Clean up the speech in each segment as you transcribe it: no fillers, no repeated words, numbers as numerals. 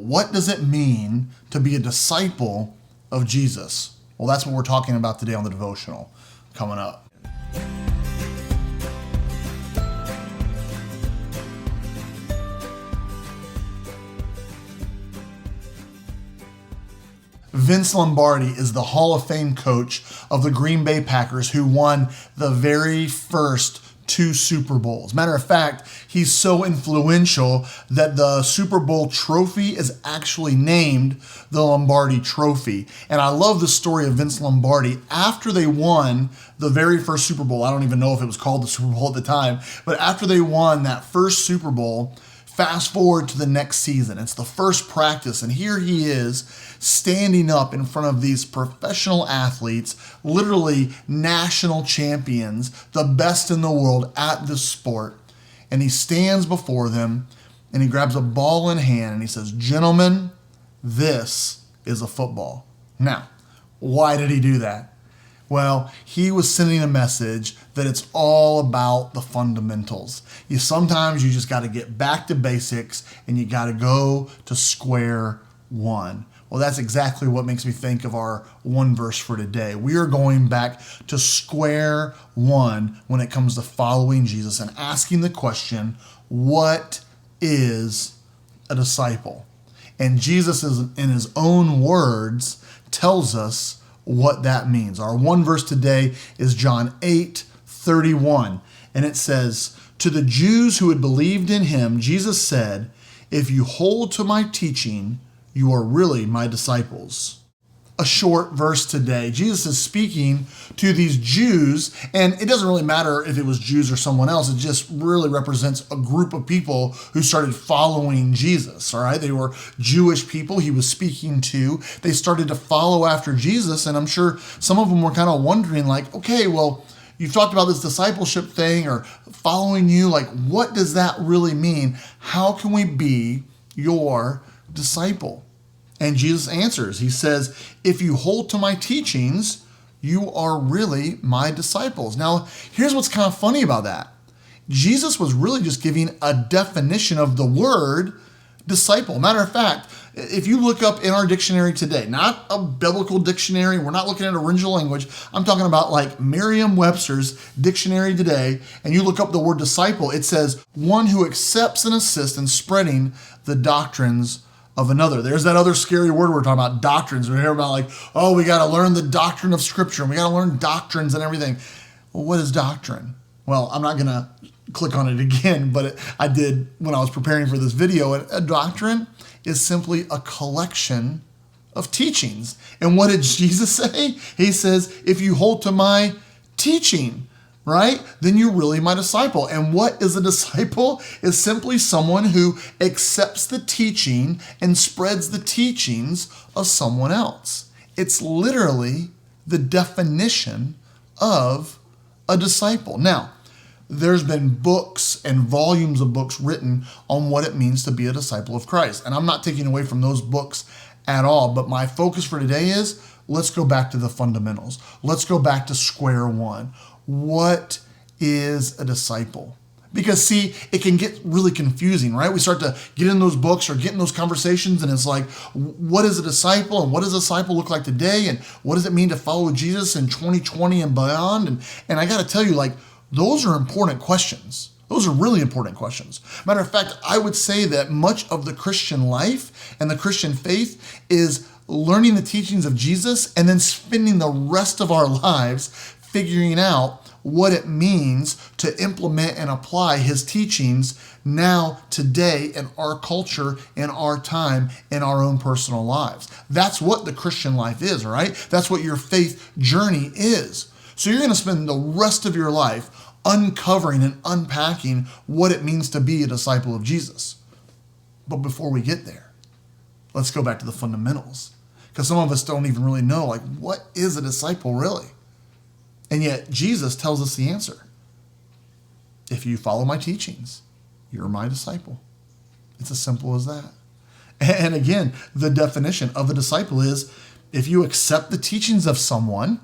what does it mean to be a disciple of Jesus? Well, that's what we're talking about today on the devotional coming up. Vince Lombardi is the Hall of Fame coach of the Green Bay Packers who won the very first 2 Super Bowls. Matter of fact, he's so influential that the Super Bowl trophy is actually named the Lombardi Trophy. And I love the story of Vince Lombardi. After they won the very first Super Bowl, I don't even know if it was called the Super Bowl at the time, but after they won that first Super Bowl, fast forward to the next season. It's the first practice, and here he is standing up in front of these professional athletes, literally national champions, the best in the world at this sport. And he stands before them, and he grabs a ball in hand, and he says, "Gentlemen, this is a football." Now, why did he do that? Well, he was sending a message that it's all about the fundamentals. Sometimes you just got to get back to basics and you got to go to square one. Well, that's exactly what makes me think of our one verse for today. We are going back to square one when it comes to following Jesus and asking the question, what is a disciple? And Jesus, in his own words, tells us what that means. Our one verse today is John 8:31, and it says, "To the Jews who had believed in him, Jesus said, 'If you hold to my teaching, you are really my disciples.'" A short verse today. Jesus is speaking to these Jews, and it doesn't really matter if it was Jews or someone else. It just really represents a group of people who started following Jesus, all right? They were Jewish people he was speaking to. They started to follow after Jesus, and I'm sure some of them were kind of wondering like, okay, well, you've talked about this discipleship thing or following you. Like, what does that really mean? How can we be your disciple? And Jesus answers. He says, "If you hold to my teachings, you are really my disciples." Now, here's what's kind of funny about that. Jesus was really just giving a definition of the word disciple. Matter of fact, if you look up in our dictionary today, not a biblical dictionary, we're not looking at original language, I'm talking about like Merriam-Webster's dictionary today, and you look up the word disciple, it says, "one who accepts and assists in spreading the doctrines of another." There's that other scary word we're talking about, doctrines. We hear about like, oh, we got to learn the doctrine of Scripture, and we got to learn doctrines and everything. Well, what is doctrine? Well, I'm not going to click on it again, but I did when I was preparing for this video. A doctrine is simply a collection of teachings. And what did Jesus say? He says, "If you hold to my teaching," right? "then you're really my disciple." And what is a disciple? Is simply someone who accepts the teaching and spreads the teachings of someone else. It's literally the definition of a disciple. Now, there's been books and volumes of books written on what it means to be a disciple of Christ. And I'm not taking away from those books at all, but my focus for today is let's go back to the fundamentals. Let's go back to square one. What is a disciple? Because see, it can get really confusing, right? We start to get in those books or get in those conversations and it's like, what is a disciple and what does a disciple look like today? And what does it mean to follow Jesus in 2020 and beyond? And I got to tell you, like, those are important questions. Those are really important questions. Matter of fact, I would say that much of the Christian life and the Christian faith is learning the teachings of Jesus and then spending the rest of our lives figuring out what it means to implement and apply his teachings now, today, in our culture, in our time, in our own personal lives. That's what the Christian life is, right? That's what your faith journey is. So you're going to spend the rest of your life uncovering and unpacking what it means to be a disciple of Jesus. But before we get there, let's go back to the fundamentals. Because some of us don't even really know, like, what is a disciple really? And yet Jesus tells us the answer. If you follow my teachings, you're my disciple. It's as simple as that. And again, the definition of a disciple is if you accept the teachings of someone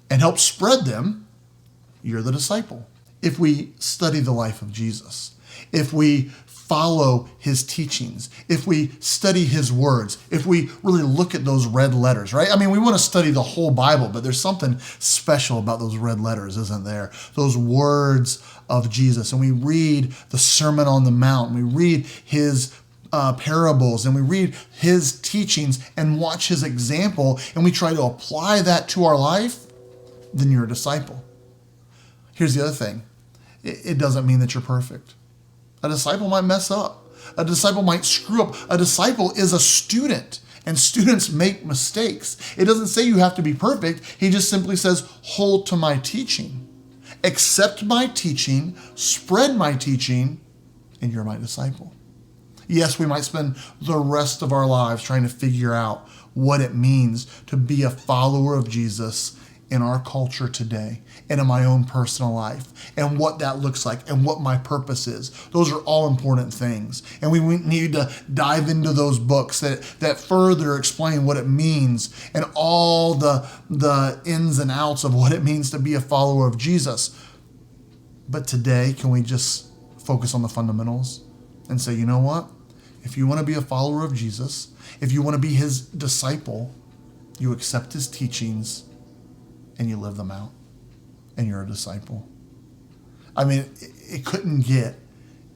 and help spread them, you're the disciple. If we study the life of Jesus, if we follow his teachings, if we study his words, if we really look at those red letters, right? I mean, we want to study the whole Bible, but there's something special about those red letters, isn't there? Those words of Jesus. And we read the Sermon on the Mount, we read his parables, and we read his teachings and watch his example, and we try to apply that to our life, then you're a disciple. Here's the other thing. It doesn't mean that you're perfect. A disciple might mess up. A disciple might screw up. A disciple is a student, and students make mistakes. It doesn't say you have to be perfect. He just simply says, hold to my teaching. Accept my teaching, spread my teaching, and you're my disciple. Yes, we might spend the rest of our lives trying to figure out what it means to be a follower of Jesus in our culture today and in my own personal life, and what that looks like and what my purpose is. Those are all important things. And we need to dive into those books that further explain what it means and all the ins and outs of what it means to be a follower of Jesus. But today, can we just focus on the fundamentals and say, you know what? If you want to be a follower of Jesus, if you want to be his disciple, you accept his teachings and you live them out, and you're a disciple. I mean, it couldn't get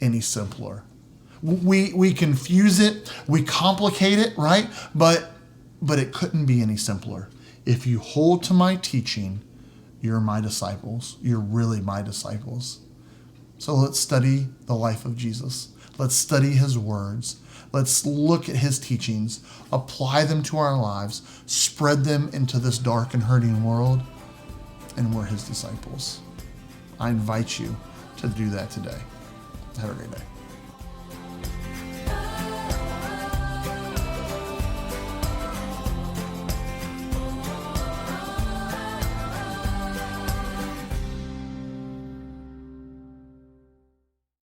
any simpler. We confuse it, we complicate it, right? But it couldn't be any simpler. If you hold to my teaching, you're my disciples. You're really my disciples. So let's study the life of Jesus. Let's study his words. Let's look at his teachings, apply them to our lives, spread them into this dark and hurting world, and we're his disciples. I invite you to do that today. Have a great day.